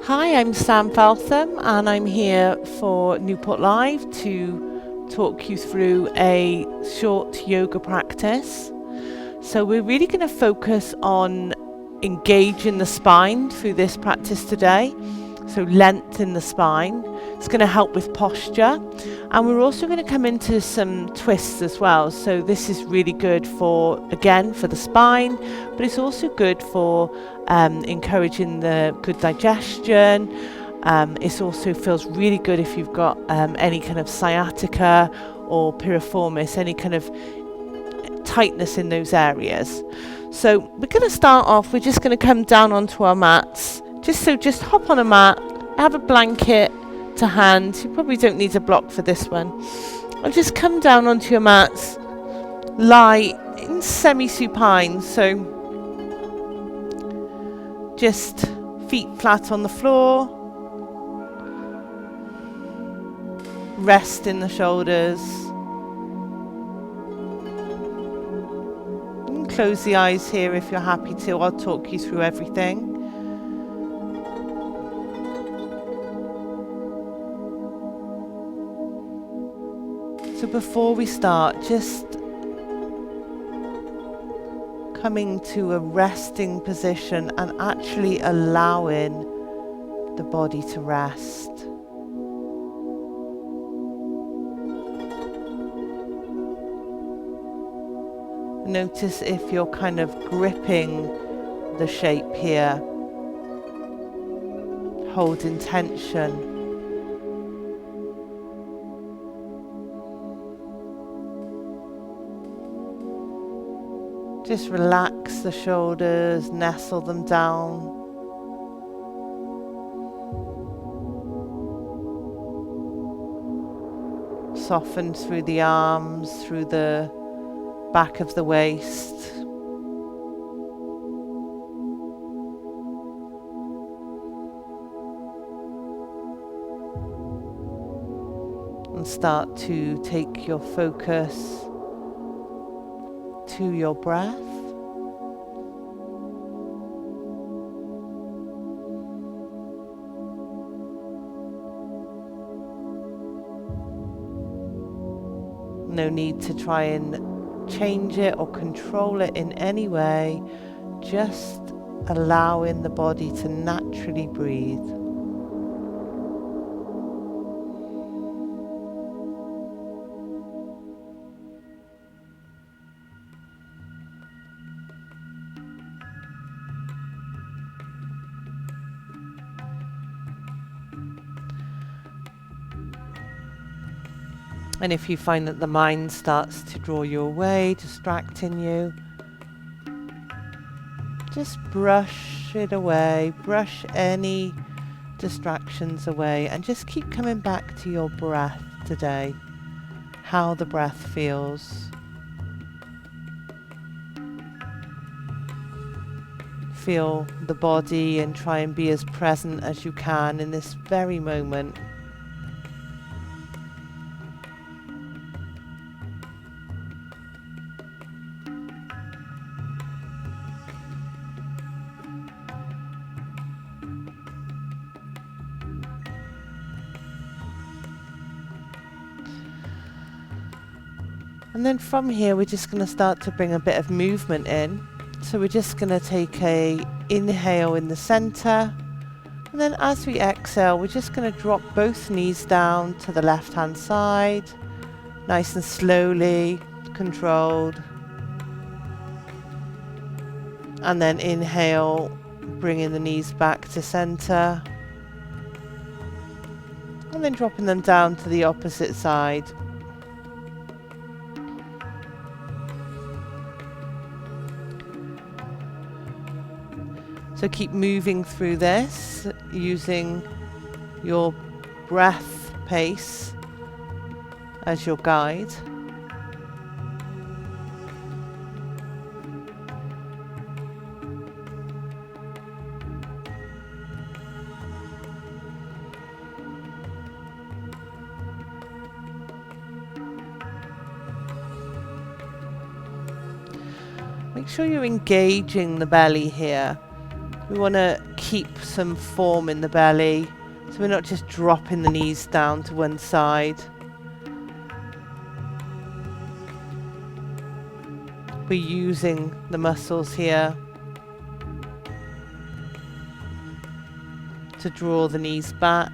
Hi, I'm Sam Feltham and I'm here for Newport Live to talk you through a short yoga practice. So we're really going to focus on engaging the spine through this practice today. So length in the spine. It's going to help with posture. And we're also going to come into some twists as well. So this is really good for the spine, but it's also good for encouraging the good digestion. It also feels really good if you've got any kind of sciatica or piriformis, any kind of tightness in those areas. So we're going to start off, we're just going to come down onto our mats. Just hop on a mat, have a blanket to hand. You probably don't need a block for this one. And just come down onto your mats, lie in semi-supine, so just feet flat on the floor, rest in the shoulders. You can close the eyes here if you're happy to. I'll talk you through everything. So before we start, just coming to a resting position and actually allowing the body to rest. Notice if you're kind of gripping the shape here, holding tension. Just relax the shoulders, nestle them down. Soften through the arms, through the back of the waist. And start to take your focus to your breath. No need to try and change it or control it in any way, just allowing the body to naturally breathe. And if you find that the mind starts to draw you away, distracting you, just brush it away, brush any distractions away, and just keep coming back to your breath today, how the breath feels. Feel the body and try and be as present as you can in this very moment. And then from here, we're just going to start to bring a bit of movement in. So we're just going to take a inhale in the center. And then as we exhale, we're just going to drop both knees down to the left-hand side. Nice and slowly, controlled. And then inhale, bringing the knees back to center. And then dropping them down to the opposite side. So keep moving through this, using your breath pace as your guide. Make sure you're engaging the belly here. We want to keep some form in the belly, so we're not just dropping the knees down to one side. We're using the muscles here to draw the knees back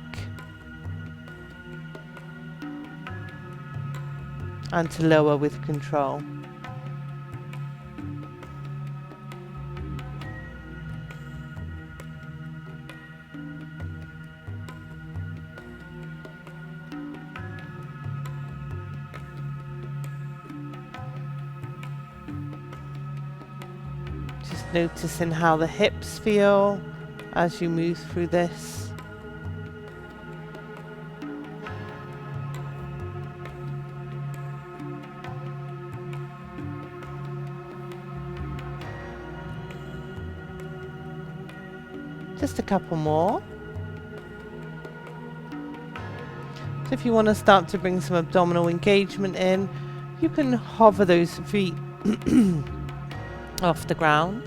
and to lower with control. Just noticing how the hips feel as you move through this. Just a couple more. So if you want to start to bring some abdominal engagement in, you can hover those feet off the ground.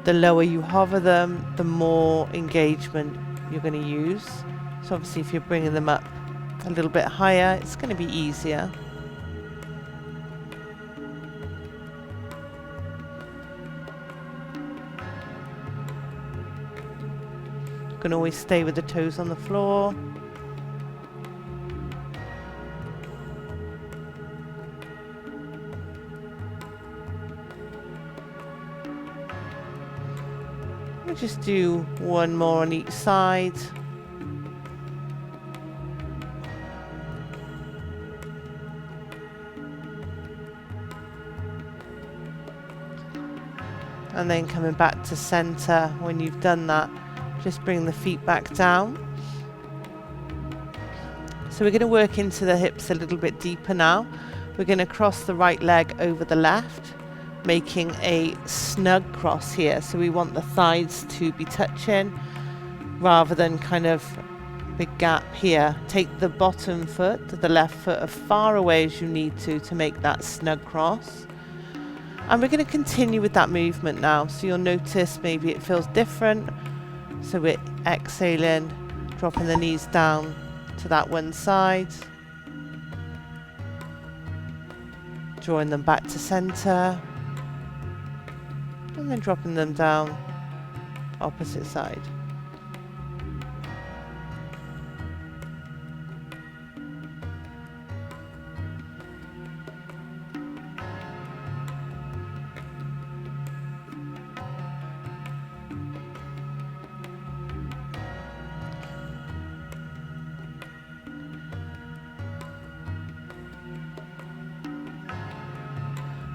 The lower you hover them, the more engagement you're going to use. So obviously if you're bringing them up a little bit higher, it's going to be easier. You can always stay with the toes on the floor. We'll just do one more on each side. And then coming back to center. When you've done that, just bring the feet back down. So we're going to work into the hips a little bit deeper now. We're going to cross the right leg over the left, making a snug cross here. So we want the thighs to be touching rather than kind of big gap here. Take the bottom foot, the left foot, as far away as you need to make that snug cross. And we're going to continue with that movement now. So you'll notice maybe it feels different. So we're exhaling, dropping the knees down to that one side, drawing them back to center, and then dropping them down opposite side.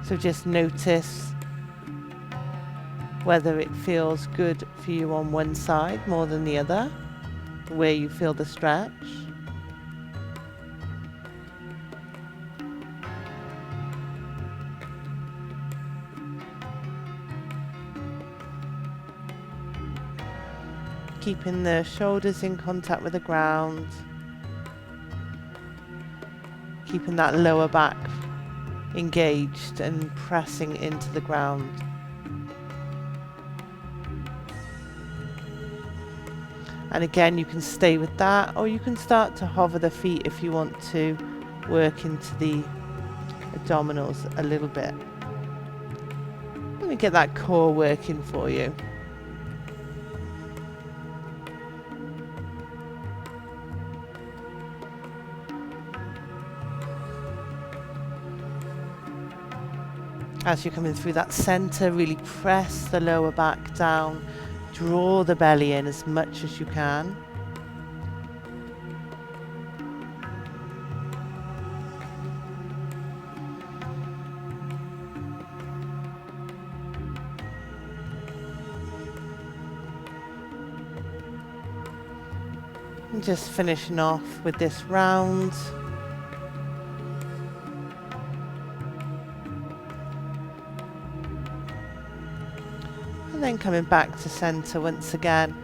So just notice whether it feels good for you on one side more than the other, where you feel the stretch. Keeping the shoulders in contact with the ground, keeping that lower back engaged and pressing into the ground. And again, you can stay with that, or you can start to hover the feet if you want to work into the abdominals a little bit. Let me get that core working for you. As you're coming through that center, really press the lower back down. Draw the belly in as much as you can. And just finishing off with this round. And then coming back to center once again.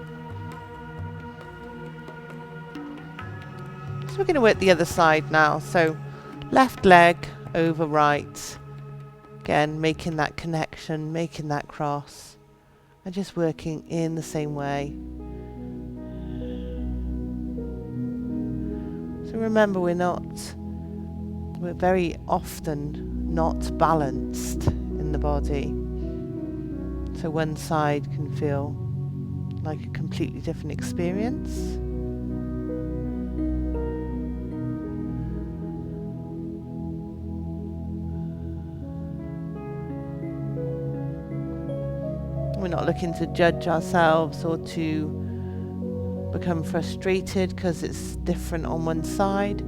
So we're going to work the other side now. So left leg over right, Again, making that connection, making that cross, and just working in the same way. So remember, we're very often not balanced in the body. So one side can feel like a completely different experience. We're not looking to judge ourselves or to become frustrated because it's different on one side.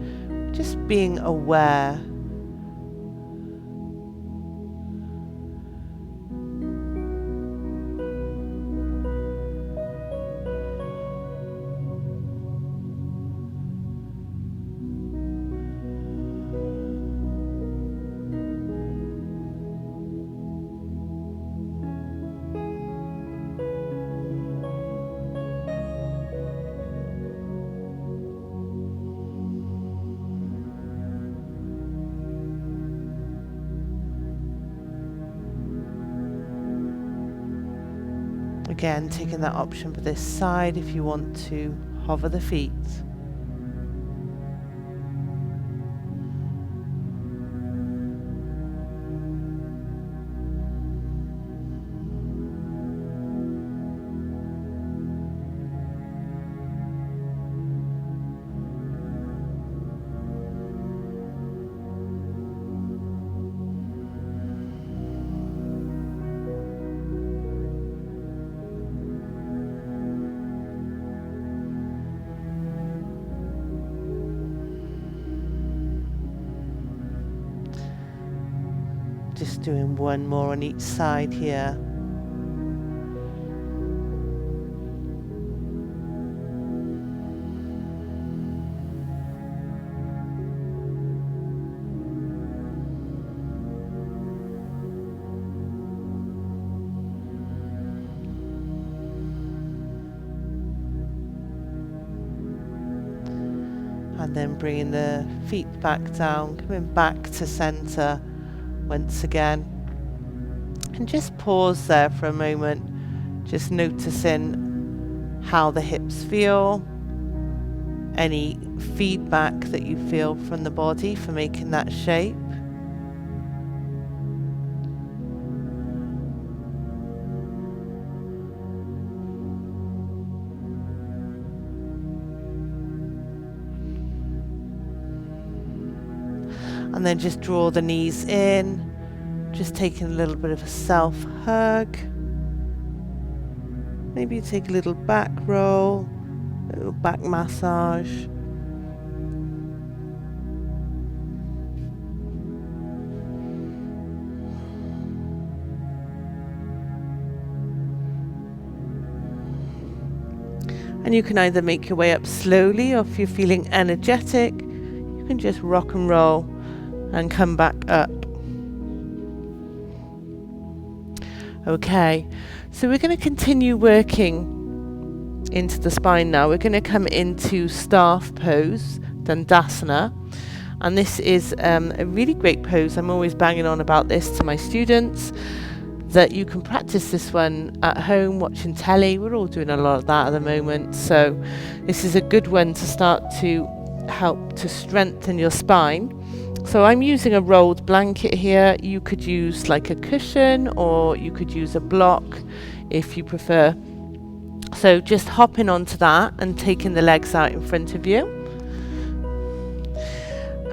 Just being aware. Again, taking that option for this side if you want to hover the feet. Just doing one more on each side here. And then bringing the feet back down, coming back to center once again. And just pause there for a moment, just noticing how the hips feel, any feedback that you feel from the body for making that shape. And then just draw the knees in, just taking a little bit of a self-hug. Maybe take a little back roll, a little back massage. And you can either make your way up slowly, or if you're feeling energetic, you can just rock and roll and come back up. Okay, so we're going to continue working into the spine now. We're going to come into staff pose, Dandasana, and this is a really great pose. I'm always banging on about this to my students, that you can practice this one at home watching telly. We're all doing a lot of that at the moment, so this is a good one to start to help to strengthen your spine. So I'm using a rolled blanket here. You could use like a cushion, or you could use a block if you prefer. So just hopping onto that and taking the legs out in front of you.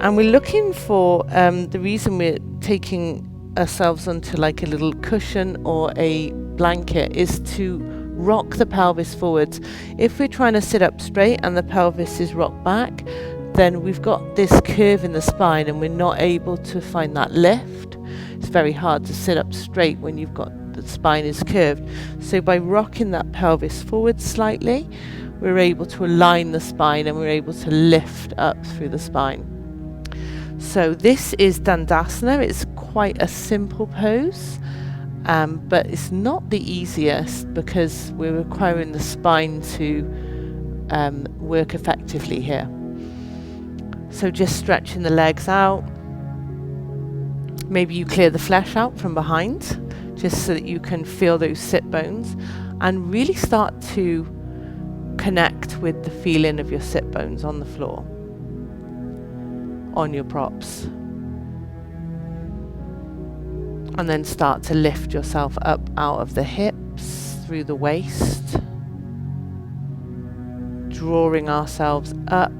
And we're looking for, the reason we're taking ourselves onto like a little cushion or a blanket is to rock the pelvis forwards. If we're trying to sit up straight and the pelvis is rocked back, then we've got this curve in the spine and we're not able to find that lift. It's very hard to sit up straight when you've got the spine is curved. So by rocking that pelvis forward slightly, we're able to align the spine and we're able to lift up through the spine. So this is Dandasana. It's quite a simple pose, but it's not the easiest because we're requiring the spine to work effectively here. So just stretching the legs out, Maybe you clear the flesh out from behind, just so that you can feel those sit bones and really start to connect with the feeling of your sit bones on the floor, on your props. And then start to lift yourself up out of the hips, through the waist, drawing ourselves up.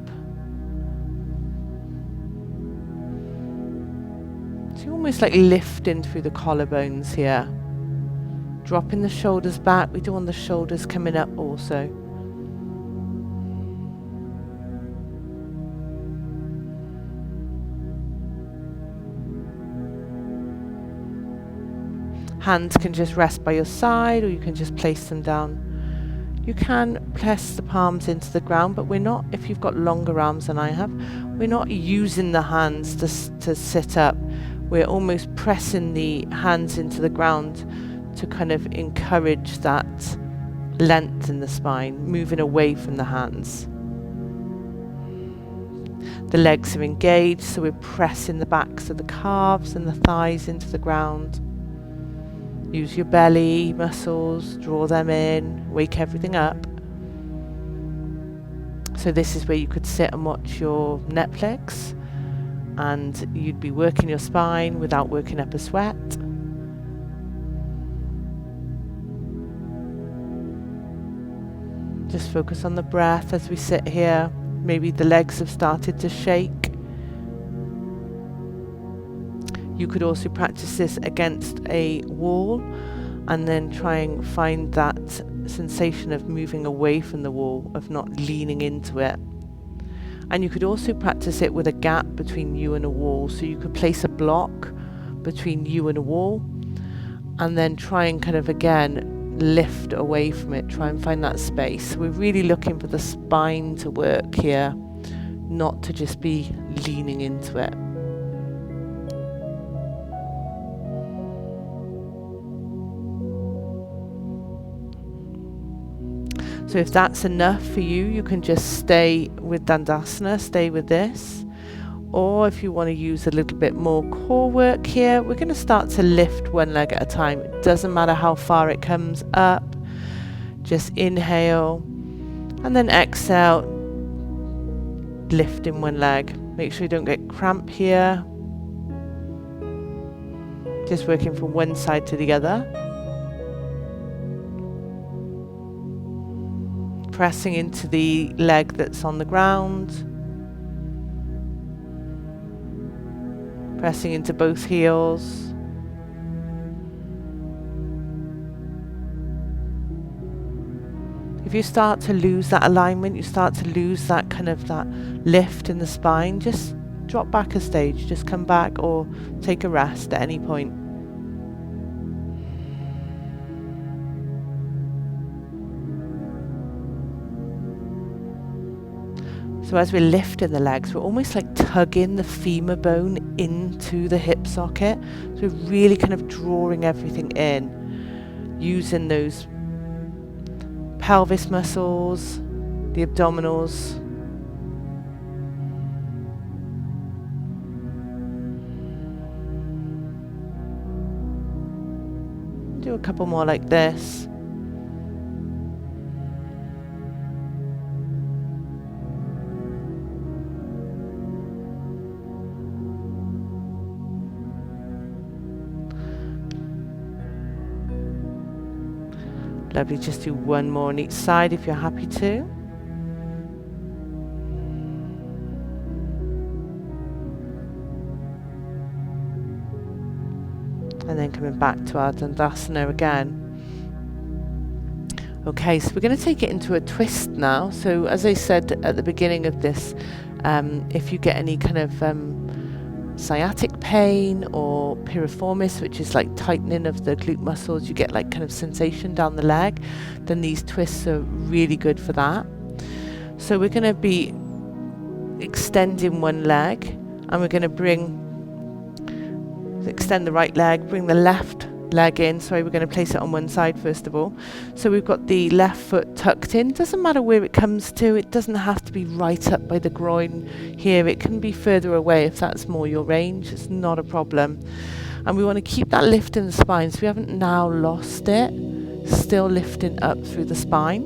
So almost like lifting through the collarbones here. Dropping the shoulders back. We don't want the shoulders coming up also. Hands can just rest by your side, or you can just place them down. You can press the palms into the ground, but we're not, if you've got longer arms than I have, we're not using the hands to sit up. We're almost pressing the hands into the ground to kind of encourage that length in the spine, moving away from the hands. The legs are engaged, so we're pressing the backs of the calves and the thighs into the ground. Use your belly muscles, draw them in, wake everything up. So this is where you could sit and watch your Netflix, and you'd be working your spine without working up a sweat. Just focus on the breath as we sit here. Maybe the legs have started to shake. You could also practice this against a wall and then try and find that sensation of moving away from the wall, of not leaning into it. And you could also practice it with a gap between you and a wall. So you could place a block between you and a wall and then try and kind of again lift away from it, try and find that space. We're really looking for the spine to work here, not to just be leaning into it. So if that's enough for you, you can just stay with Dandasana, stay with this. Or if you want to use a little bit more core work here, we're going to start to lift one leg at a time. It doesn't matter how far it comes up. Just inhale and then exhale, lifting one leg. Make sure you don't get cramp here. Just working from one side to the other. Pressing into the leg that's on the ground. Pressing into both heels. If you start to lose that alignment, you start to lose that kind of that lift in the spine, just drop back a stage, just come back or take a rest at any point. So as we're lifting the legs, we're almost like tugging the femur bone into the hip socket. So we're really kind of drawing everything in, using those pelvis muscles, the abdominals. Do a couple more like this. Lovely, just do one more on each side if you're happy to. And then coming back to our Dandasana again. Okay, so we're going to take it into a twist now. So as I said at the beginning of this, if you get any kind of sciatic pain or piriformis, which is like tightening of the glute muscles, you get like kind of sensation down the leg, then these twists are really good for that. So we're going to be extending one leg, and we're going to extend the right leg, bring the left leg in. Sorry, we're going to place it on one side first of all. So we've got the left foot tucked in. Doesn't matter where it comes to. It doesn't have to be right up by the groin here. It can be further away if that's more your range. It's not a problem. And we want to keep that lift in the spine, so we haven't now lost it. Still lifting up through the spine.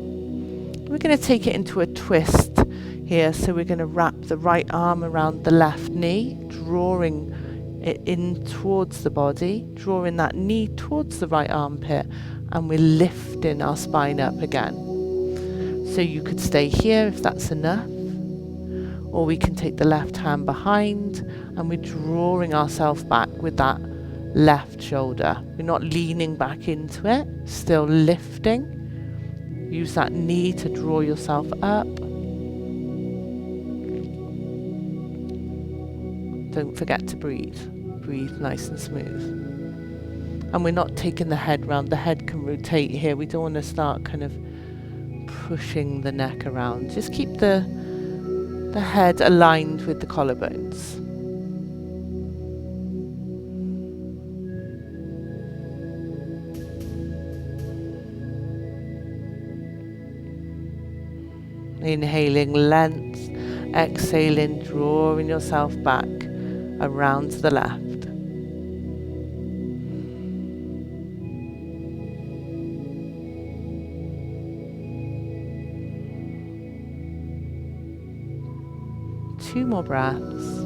We're going to take it into a twist here, so we're going to wrap the right arm around the left knee, drawing it in towards the body, drawing that knee towards the right armpit, and we're lifting our spine up again. So you could stay here if that's enough, or we can take the left hand behind and we're drawing ourselves back with that left shoulder. We're not leaning back into it, still lifting. Use that knee to draw yourself up. Don't forget to breathe. Breathe nice and smooth. And we're not taking the head round. The head can rotate here. We don't want to start kind of pushing the neck around. Just keep the head aligned with the collarbones. Inhaling length, exhaling, drawing yourself back around to the left. Two more breaths.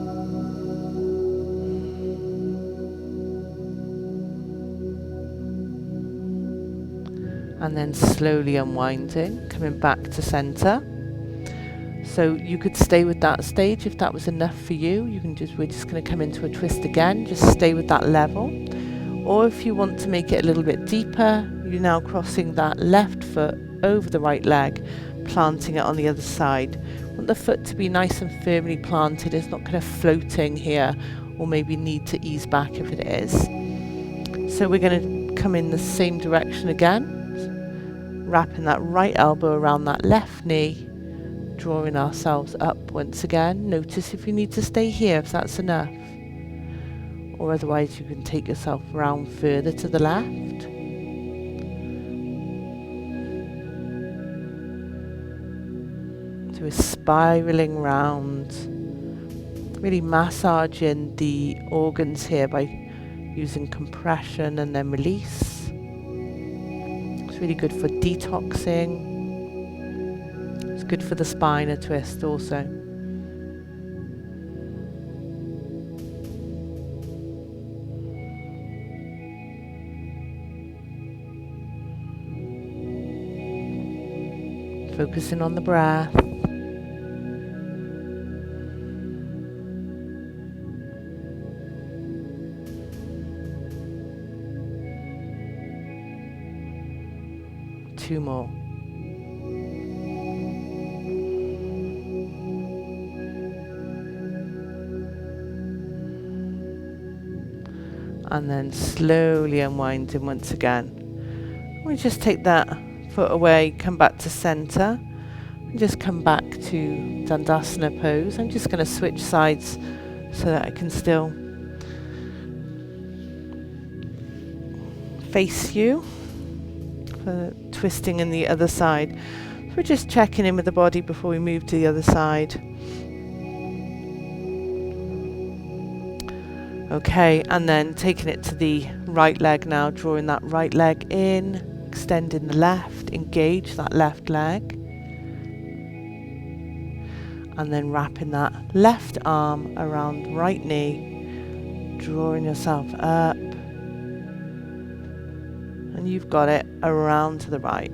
And then slowly unwinding, coming back to center. So you could stay with that stage if that was enough for you. We're just going to come into a twist again, just stay with that level. Or if you want to make it a little bit deeper, you're now crossing that left foot over the right leg, planting it on the other side. Want the foot to be nice and firmly planted. It's not kind of floating here, or maybe need to ease back if it is. So we're going to come in the same direction again, wrapping that right elbow around that left knee, drawing ourselves up once again. Notice if you need to stay here, if that's enough. Or otherwise you can take yourself round further to the left. So we're spiraling round, really massaging the organs here by using compression and then release. It's really good for detoxing. It's good for the spine, a twist also. Focusing on the breath. Two more. And then slowly unwinding once again. We just take that foot away, come back to center, and just come back to Dandasana pose. I'm just going to switch sides so that I can still face you for twisting in the other side. So we're just checking in with the body before we move to the other side. Okay, and then taking it to the right leg now, drawing that right leg in, extending the left, engage that left leg. And then wrapping that left arm around the right knee, drawing yourself up. And you've got it around to the right.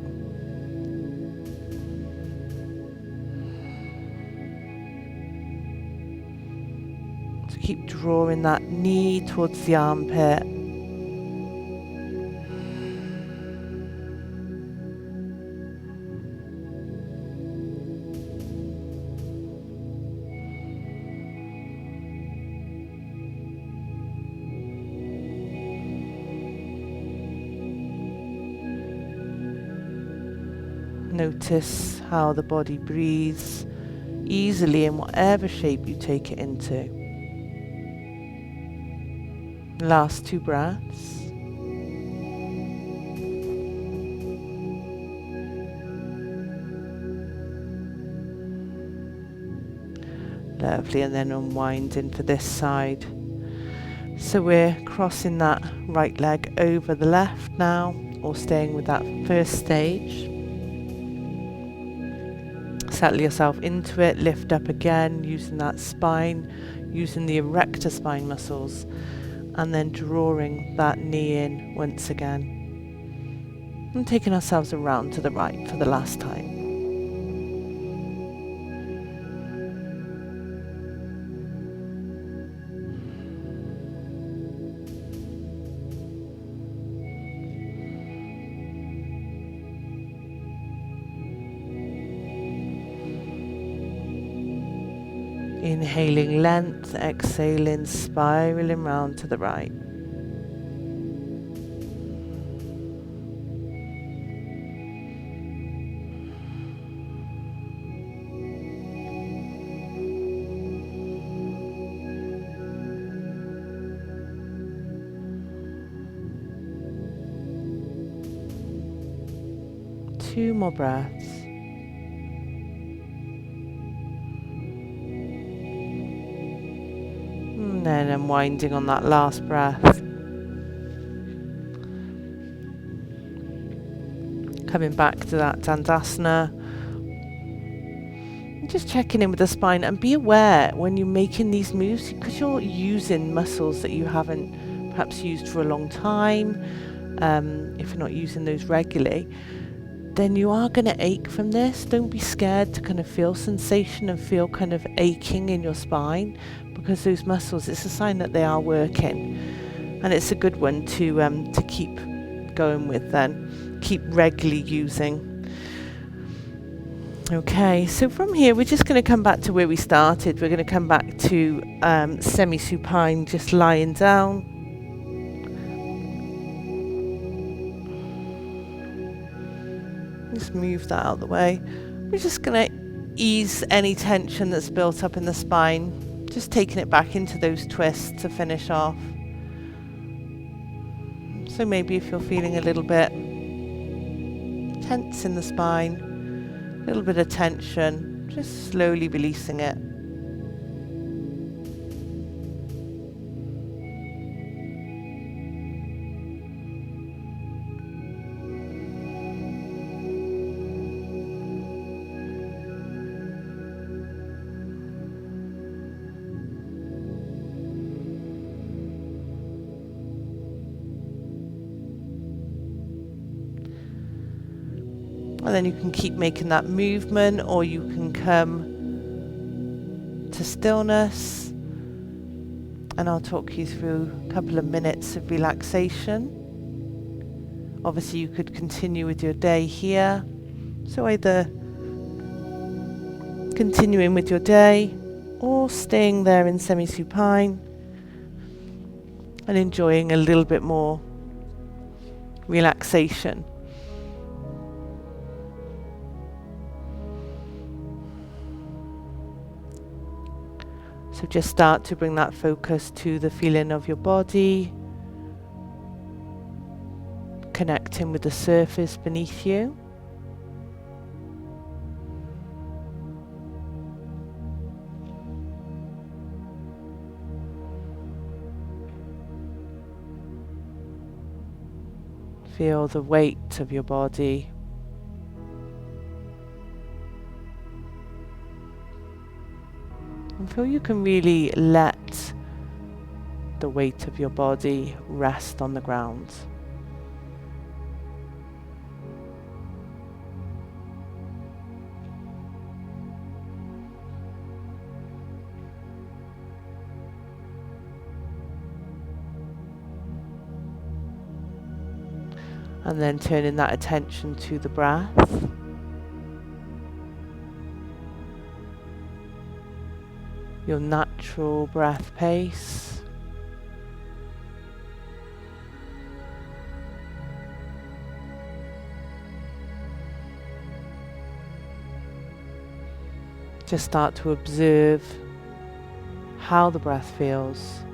Keep drawing that knee towards the armpit. Notice how the body breathes easily in whatever shape you take it into. Last two breaths. Lovely, and then unwinding for this side. So we're crossing that right leg over the left now, or staying with that first stage. Settle yourself into it, lift up again, using that spine, using the erector spine muscles, and then drawing that knee in once again. And taking ourselves around to the right for the last time. Inhaling length, exhaling, spiraling round to the right. Two more breaths. And then unwinding on that last breath. Coming back to that Dandasana. And just checking in with the spine, and be aware when you're making these moves, because you're using muscles that you haven't perhaps used for a long time. If you're not using those regularly, then you are going to ache from this. Don't be scared to kind of feel sensation and feel kind of aching in your spine, because those muscles, it's a sign that they are working, and it's a good one to keep going with then, keep regularly using. Okay, so from here we're just going to come back to where we started. We're going to come back to semi-supine, just lying down. Just move that out of the way. We're just going to ease any tension that's built up in the spine, just taking it back into those twists to finish off. So maybe if you're feeling a little bit tense in the spine, a little bit of tension, just slowly releasing it. And then you can keep making that movement, or you can come to stillness, and I'll talk you through a couple of minutes of relaxation. Obviously you could continue with your day here, so either continuing with your day or staying there in semi-supine and enjoying a little bit more relaxation. So just start to bring that focus to the feeling of your body, connecting with the surface beneath you. Feel the weight of your body. And feel you can really let the weight of your body rest on the ground. And then turning that attention to the breath. Your natural breath pace. Just start to observe how the breath feels.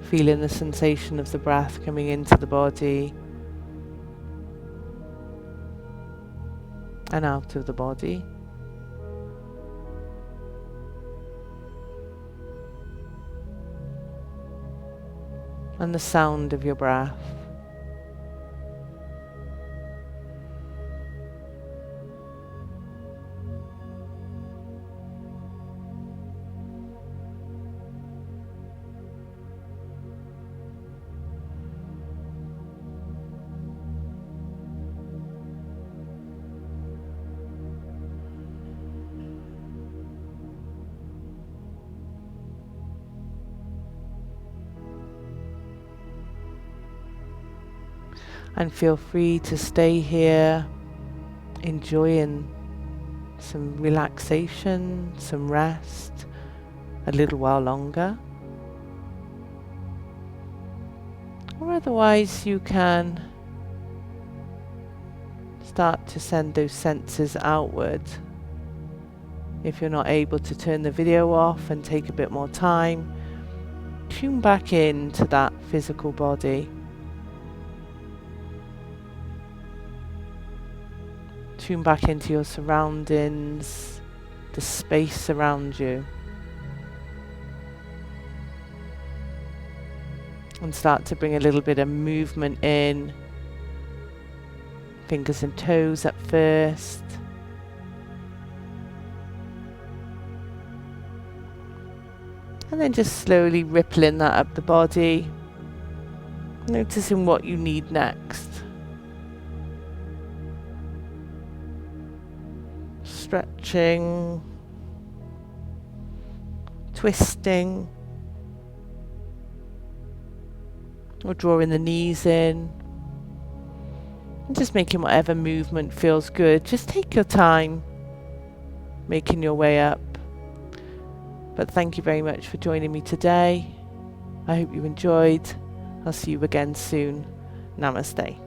Feeling the sensation of the breath coming into the body and out of the body. And the sound of your breath. And feel free to stay here, enjoying some relaxation, some rest, a little while longer. Or otherwise you can start to send those senses outward. If you're not able to turn the video off and take a bit more time, tune back into that physical body. Tune back into your surroundings, the space around you. And start to bring a little bit of movement in. Fingers and toes at first. And then just slowly rippling that up the body. Noticing what you need next. Stretching, twisting, or drawing the knees in, and just making whatever movement feels good. Just take your time making your way up. But thank you very much for joining me today. I hope you enjoyed. I'll see you again soon. Namaste.